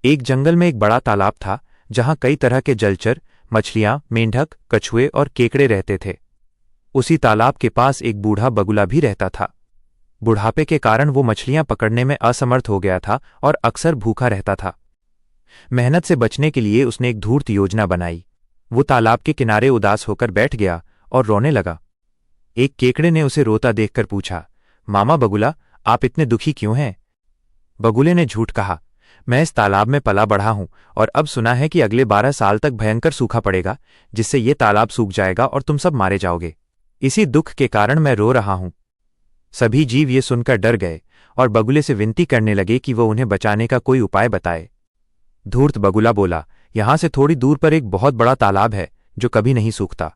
एक जंगल में एक बड़ा तालाब था जहां कई तरह के जलचर, मछलियां, मेंढक, कछुए और केकड़े रहते थे। उसी तालाब के पास एक बूढ़ा बगुला भी रहता था। बुढ़ापे के कारण वो मछलियां पकड़ने में असमर्थ हो गया था और अक्सर भूखा रहता था। मेहनत से बचने के लिए उसने एक धूर्त योजना बनाई। वो तालाब के किनारे उदास होकर बैठ गया और रोने लगा। एक केकड़े ने उसे रोता देखकर पूछा, मामा बगुला, आप इतने दुखी क्यों हैं? बगुले ने झूठ कहा, मैं इस तालाब में पला बढ़ा हूं और अब सुना है कि अगले 12 साल तक भयंकर सूखा पड़ेगा, जिससे ये तालाब सूख जाएगा और तुम सब मारे जाओगे। इसी दुख के कारण मैं रो रहा हूं। सभी जीव ये सुनकर डर गए और बगुले से विनती करने लगे कि वो उन्हें बचाने का कोई उपाय बताए। धूर्त बगुला बोला, यहां से थोड़ी दूर पर एक बहुत बड़ा तालाब है जो कभी नहीं सूखता।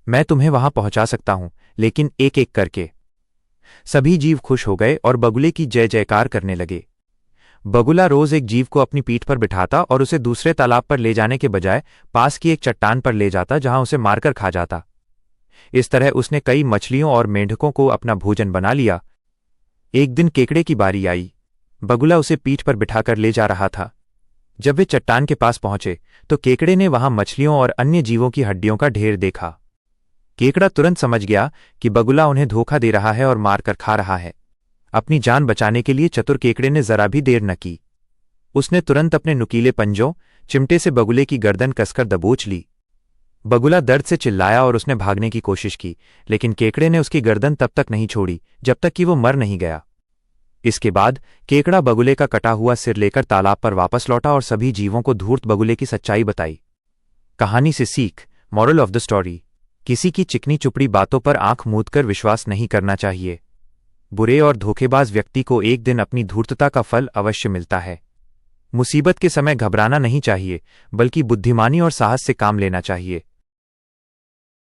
मैं तुम्हें वहां पहुंचा सकता हूं, लेकिन एक एक करके। सभी जीव खुश हो गए और बगुले की जय जयकार करने लगे। बगुला रोज एक जीव को अपनी पीठ पर बिठाता और उसे दूसरे तालाब पर ले जाने के बजाय पास की एक चट्टान पर ले जाता, जहां उसे मारकर खा जाता। इस तरह उसने कई मछलियों और मेंढकों को अपना भोजन बना लिया। एक दिन केकड़े की बारी आई। बगुला उसे पीठ पर बिठाकर ले जा रहा था। जब वे चट्टान के पास पहुंचे तो केकड़े ने वहां मछलियों और अन्य जीवों की हड्डियों का ढेर देखा। केकड़ा तुरंत समझ गया कि बगुला उन्हें धोखा दे रहा है और मारकर खा रहा है। अपनी जान बचाने के लिए चतुर केकड़े ने जरा भी देर न की। उसने तुरंत अपने नुकीले पंजों, चिमटे से बगुले की गर्दन कसकर दबोच ली। बगुला दर्द से चिल्लाया और उसने भागने की कोशिश की, लेकिन केकड़े ने उसकी गर्दन तब तक नहीं छोड़ी जब तक कि वो मर नहीं गया। इसके बाद केकड़ा बगुले का कटा हुआ सिर लेकर तालाब पर वापस लौटा और सभी जीवों को धूर्त बगुले की सच्चाई बताई। कहानी से सीख, मॉरल ऑफ द स्टोरी, किसी की चिकनी चुपड़ी बातों पर आंख मूंदकर विश्वास नहीं करना चाहिए। बुरे और धोखेबाज व्यक्ति को एक दिन अपनी धूर्तता का फल अवश्य मिलता है। मुसीबत के समय घबराना नहीं चाहिए, बल्कि बुद्धिमानी और साहस से काम लेना चाहिए।